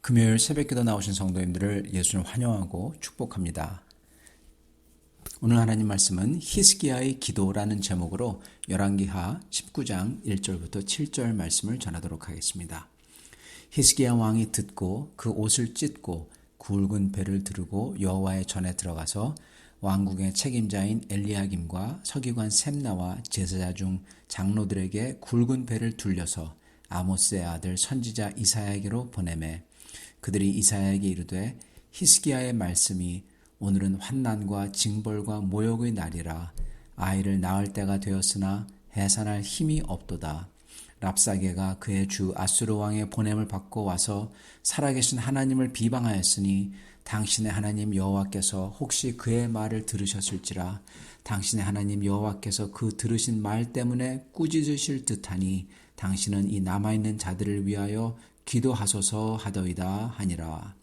금요일 새벽기도 나오신 성도님들을 예수님 환영하고 축복합니다. 오늘 하나님 말씀은 히스기야의 기도라는 제목으로 열왕기하 19장 1절부터 7절 말씀을 전하도록 하겠습니다. 히스기야 왕이 듣고 그 옷을 찢고 굵은 배를 두르고 여호와의 전에 들어가서 왕궁의 책임자인 엘리야김과 서기관 셈나와 제사장 중 장로들에게 굵은 배를 둘려서 아모스의 아들 선지자 이사야에게로 보내매 그들이 이사야에게 이르되 히스기야의 말씀이 오늘은 환난과 징벌과 모욕의 날이라 아이를 낳을 때가 되었으나 해산할 힘이 없도다. 랍사게가 그의 주 아수르 왕의 보냄을 받고 와서 살아계신 하나님을 비방하였으니 당신의 하나님 여호와께서 혹시 그의 말을 들으셨을지라. 당신의 하나님 여호와께서 그 들으신 말 때문에 꾸짖으실 듯하니 당신은 이 남아있는 자들을 위하여 기도하소서 하더이다 하니라.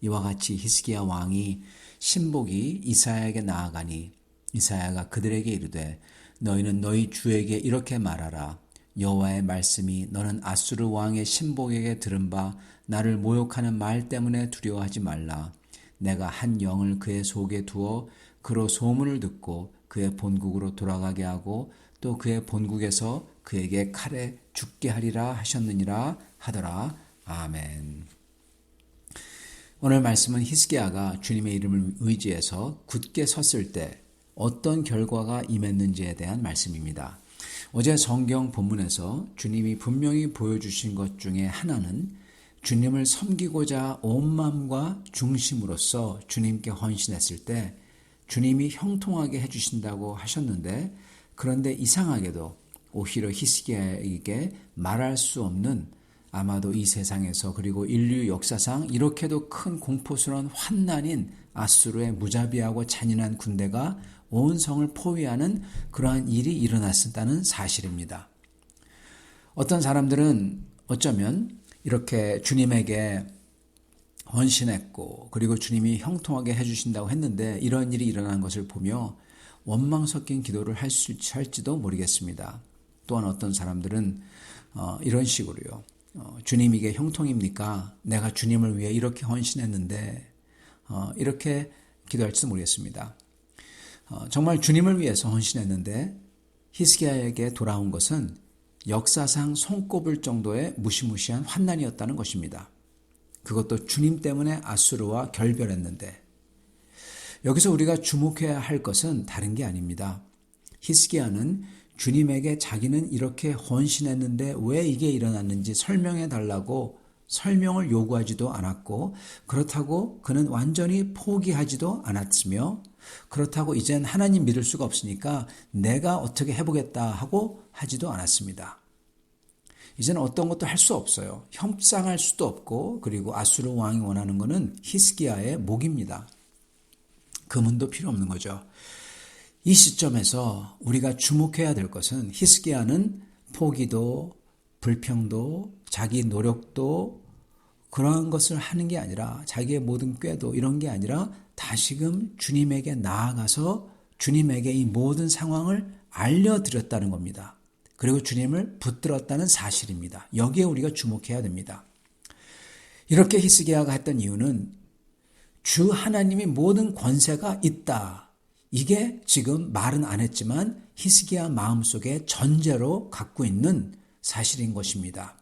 이와 같이 히스기야 왕이 신복이 이사야에게 나아가니 이사야가 그들에게 이르되 너희는 너희 주에게 이렇게 말하라. 여호와의 말씀이 너는 아수르 왕의 신복에게 들은 바 나를 모욕하는 말 때문에 두려워하지 말라. 내가 한 영을 그의 속에 두어 그로 소문을 듣고 그의 본국으로 돌아가게 하고 또 그의 본국에서 그에게 칼에 죽게 하리라 하셨느니라 하더라. 아멘. 오늘 말씀은 히스기야가 주님의 이름을 의지해서 굳게 섰을 때 어떤 결과가 임했는지에 대한 말씀입니다. 어제 성경 본문에서 주님이 분명히 보여주신 것 중에 하나는 주님을 섬기고자 온 마음과 중심으로써 주님께 헌신했을 때 주님이 형통하게 해주신다고 하셨는데, 그런데 이상하게도 오히려 히스기야에게 말할 수 없는, 아마도 이 세상에서 그리고 인류 역사상 이렇게도 큰 공포스러운 환난인 아수르의 무자비하고 잔인한 군대가 온 성을 포위하는 그러한 일이 일어났다는 사실입니다. 어떤 사람들은 어쩌면 이렇게 주님에게 헌신했고 그리고 주님이 형통하게 해주신다고 했는데 이런 일이 일어난 것을 보며 원망 섞인 기도를 할지도 모르겠습니다. 또한 어떤 사람들은 이런 식으로요. 주님 이게 형통입니까? 내가 주님을 위해 이렇게 헌신했는데 이렇게 기도할지도 모르겠습니다. 정말 주님을 위해서 헌신했는데 히스기야에게 돌아온 것은 역사상 손꼽을 정도의 무시무시한 환난이었다는 것입니다. 그것도 주님 때문에 아수르와 결별했는데, 여기서 우리가 주목해야 할 것은 다른 게 아닙니다. 히스기야는 주님에게 자기는 이렇게 헌신했는데 왜 이게 일어났는지 설명해 달라고 설명을 요구하지도 않았고, 그렇다고 그는 완전히 포기하지도 않았으며, 그렇다고 이젠 하나님 믿을 수가 없으니까 내가 어떻게 해보겠다 하고 하지도 않았습니다. 이제는 어떤 것도 할 수 없어요. 협상할 수도 없고, 그리고 아수르 왕이 원하는 것은 히스기야의 목입니다. 금은도 필요 없는 거죠. 이 시점에서 우리가 주목해야 될 것은 히스기야는 포기도 불평도 자기 노력도 그러한 것을 하는 게 아니라, 자기의 모든 꾀도 이런 게 아니라 다시금 주님에게 나아가서 주님에게 이 모든 상황을 알려드렸다는 겁니다. 그리고 주님을 붙들었다는 사실입니다. 여기에 우리가 주목해야 됩니다. 이렇게 히스기야가 했던 이유는 주 하나님이 모든 권세가 있다. 이게 지금 말은 안 했지만 히스기야 마음속에 전제로 갖고 있는 사실인 것입니다.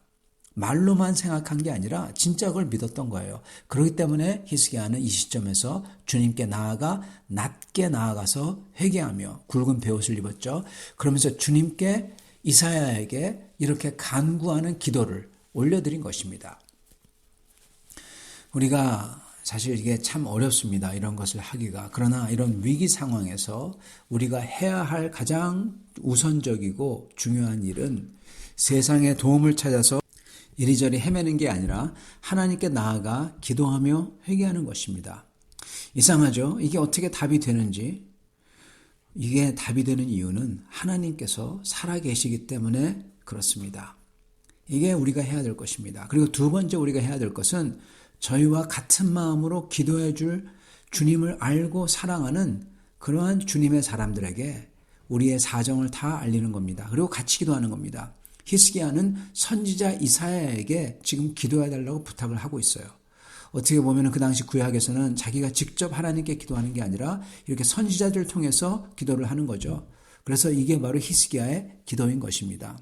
말로만 생각한 게 아니라 진짜 그걸 믿었던 거예요. 그렇기 때문에 히스기야는 이 시점에서 주님께 낮게 나아가서 회개하며 굵은 베옷을 입었죠. 그러면서 주님께 이사야에게 이렇게 간구하는 기도를 올려드린 것입니다. 우리가 사실 이게 참 어렵습니다. 이런 것을 하기가. 그러나 이런 위기 상황에서 우리가 해야 할 가장 우선적이고 중요한 일은 세상의 도움을 찾아서 이리저리 헤매는 게 아니라 하나님께 나아가 기도하며 회개하는 것입니다. 이상하죠? 이게 어떻게 답이 되는지. 이게 답이 되는 이유는 하나님께서 살아계시기 때문에 그렇습니다. 이게 우리가 해야 될 것입니다. 그리고 두 번째 우리가 해야 될 것은 저희와 같은 마음으로 기도해 줄 주님을 알고 사랑하는 그러한 주님의 사람들에게 우리의 사정을 다 알리는 겁니다. 그리고 같이 기도하는 겁니다. 히스기야는 선지자 이사야에게 지금 기도해 달라고 부탁을 하고 있어요. 어떻게 보면 그 당시 구약에서는 자기가 직접 하나님께 기도하는 게 아니라 이렇게 선지자들을 통해서 기도를 하는 거죠. 그래서 이게 바로 히스기야의 기도인 것입니다.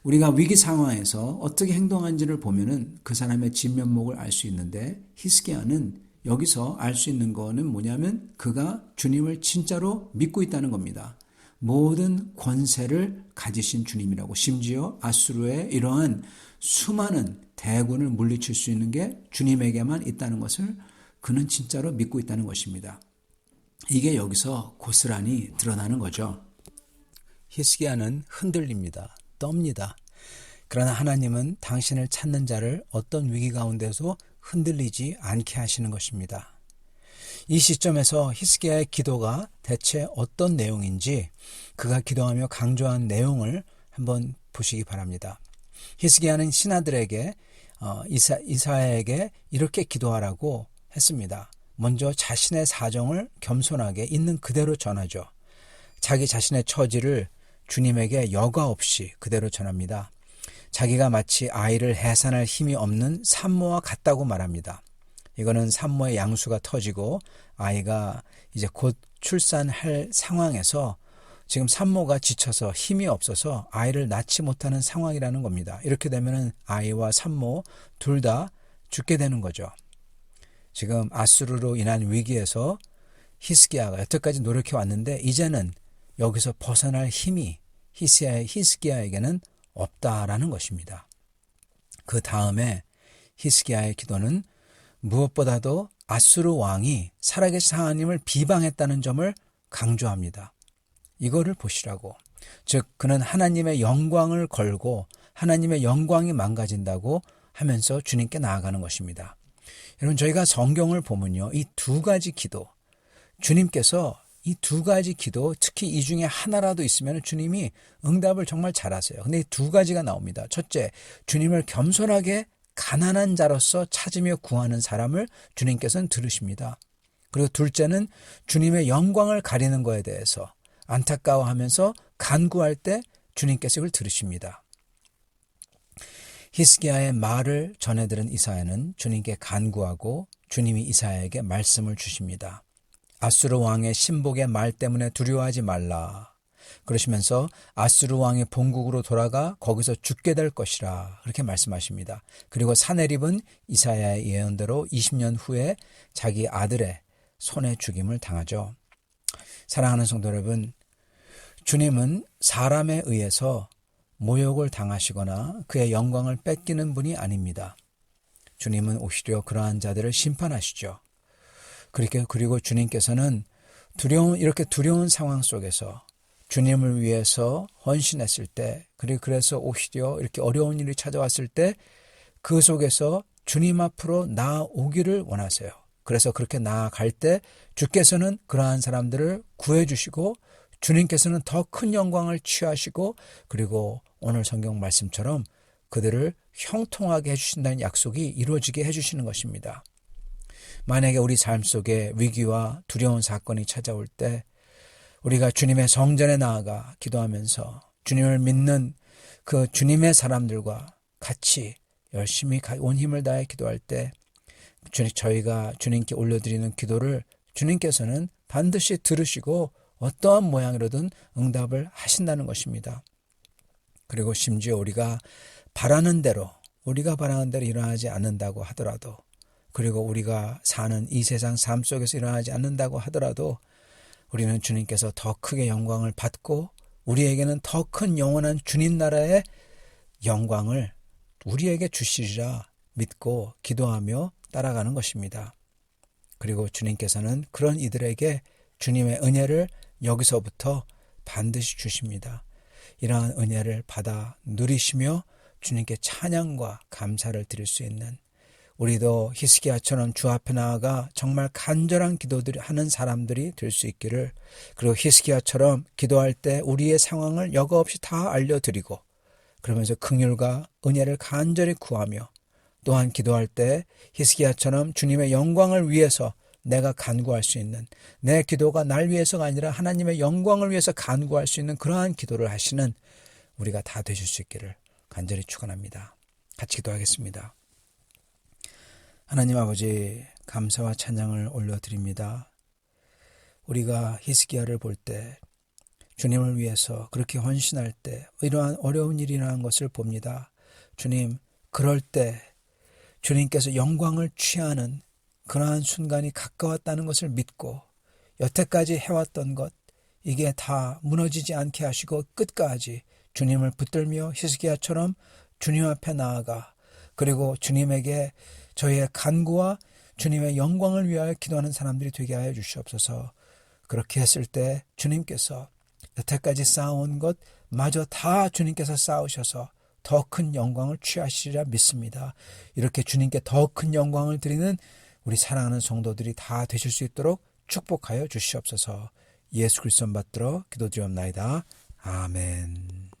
우리가 위기 상황에서 어떻게 행동한지를 보면은 그 사람의 진면목을 알 수 있는데, 히스기야는 여기서 알 수 있는 거는 뭐냐면 그가 주님을 진짜로 믿고 있다는 겁니다. 모든 권세를 가지신 주님이라고, 심지어 아수르의 이러한 수많은 대군을 물리칠 수 있는 게 주님에게만 있다는 것을 그는 진짜로 믿고 있다는 것입니다. 이게 여기서 고스란히 드러나는 거죠. 히스기야는 흔들립니다. 떱니다. 그러나 하나님은 당신을 찾는 자를 어떤 위기 가운데서 흔들리지 않게 하시는 것입니다. 이 시점에서 히스기야의 기도가 대체 어떤 내용인지, 그가 기도하며 강조한 내용을 한번 보시기 바랍니다. 히스기야는 신하들에게 이사야에게 이렇게 기도하라고 했습니다. 먼저 자신의 사정을 겸손하게 있는 그대로 전하죠. 자기 자신의 처지를 주님에게 여과 없이 그대로 전합니다. 자기가 마치 아이를 해산할 힘이 없는 산모와 같다고 말합니다. 이거는 산모의 양수가 터지고 아이가 이제 곧 출산할 상황에서 지금 산모가 지쳐서 힘이 없어서 아이를 낳지 못하는 상황이라는 겁니다. 이렇게 되면 아이와 산모 둘 다 죽게 되는 거죠. 지금 아수르로 인한 위기에서 히스기야가 여태까지 노력해 왔는데 이제는 여기서 벗어날 힘이 히스기야에게는 없다라는 것입니다. 그 다음에 히스기야의 기도는 무엇보다도 아수르 왕이 살아계신 하나님을 비방했다는 점을 강조합니다. 이거를 보시라고. 즉 그는 하나님의 영광을 걸고 하나님의 영광이 망가진다고 하면서 주님께 나아가는 것입니다. 여러분, 저희가 성경을 보면요, 이 두 가지 기도, 주님께서 이 두 가지 기도, 특히 이 중에 하나라도 있으면 주님이 응답을 정말 잘하세요. 근데 이 두 가지가 나옵니다. 첫째, 주님을 겸손하게 가난한 자로서 찾으며 구하는 사람을 주님께서는 들으십니다. 그리고 둘째는 주님의 영광을 가리는 것에 대해서 안타까워하면서 간구할 때 주님께서 이걸 들으십니다. 히스기야의 말을 전해들은 이사야는 주님께 간구하고 주님이 이사야에게 말씀을 주십니다. 아수르 왕의 신복의 말 때문에 두려워하지 말라. 그러시면서 아수르 왕의 본국으로 돌아가 거기서 죽게 될 것이라, 그렇게 말씀하십니다. 그리고 사네립은 이사야의 예언대로 20년 후에 자기 아들의 손에 죽임을 당하죠. 사랑하는 성도 여러분, 주님은 사람에 의해서 모욕을 당하시거나 그의 영광을 뺏기는 분이 아닙니다. 주님은 오히려 그러한 자들을 심판하시죠. 그리고 주님께서는 이렇게 두려운 상황 속에서 주님을 위해서 헌신했을 때, 그리고 그래서 오히려 이렇게 어려운 일이 찾아왔을 때 그 속에서 주님 앞으로 나아오기를 원하세요. 그래서 그렇게 나아갈 때 주께서는 그러한 사람들을 구해주시고 주님께서는 더 큰 영광을 취하시고, 그리고 오늘 성경 말씀처럼 그들을 형통하게 해주신다는 약속이 이루어지게 해주시는 것입니다. 만약에 우리 삶 속에 위기와 두려운 사건이 찾아올 때 우리가 주님의 성전에 나아가 기도하면서 주님을 믿는 그 주님의 사람들과 같이 열심히 온 힘을 다해 기도할 때 저희가 주님께 올려드리는 기도를 주님께서는 반드시 들으시고 어떠한 모양으로든 응답을 하신다는 것입니다. 그리고 심지어 우리가 바라는 대로 일어나지 않는다고 하더라도, 그리고 우리가 사는 이 세상 삶 속에서 일어나지 않는다고 하더라도 우리는 주님께서 더 크게 영광을 받고 우리에게는 더 큰 영원한 주님 나라의 영광을 우리에게 주시리라 믿고 기도하며 따라가는 것입니다. 그리고 주님께서는 그런 이들에게 주님의 은혜를 여기서부터 반드시 주십니다. 이러한 은혜를 받아 누리시며 주님께 찬양과 감사를 드릴 수 있는, 우리도 히스기야처럼 주 앞에 나아가 정말 간절한 기도들을 하는 사람들이 될 수 있기를, 그리고 히스기야처럼 기도할 때 우리의 상황을 여과 없이 다 알려드리고 그러면서 긍휼과 은혜를 간절히 구하며, 또한 기도할 때 히스기야처럼 주님의 영광을 위해서 내가 간구할 수 있는, 내 기도가 날 위해서가 아니라 하나님의 영광을 위해서 간구할 수 있는 그러한 기도를 하시는 우리가 다 되실 수 있기를 간절히 축원합니다. 같이 기도하겠습니다. 하나님 아버지, 감사와 찬양을 올려드립니다. 우리가 히스기야를 볼 때 주님을 위해서 그렇게 헌신할 때 이러한 어려운 일이라는 것을 봅니다. 주님, 그럴 때 주님께서 영광을 취하는 그러한 순간이 가까웠다는 것을 믿고 여태까지 해왔던 것, 이게 다 무너지지 않게 하시고 끝까지 주님을 붙들며 히스기야처럼 주님 앞에 나아가 그리고 주님에게 저희의 간구와 주님의 영광을 위하여 기도하는 사람들이 되게 하여 주시옵소서. 그렇게 했을 때 주님께서 여태까지 쌓아온 것 마저 다 주님께서 쌓으셔서 더 큰 영광을 취하시리라 믿습니다. 이렇게 주님께 더 큰 영광을 드리는 우리 사랑하는 성도들이 다 되실 수 있도록 축복하여 주시옵소서. 예수 그리스도 받들어 기도드리옵나이다. 아멘.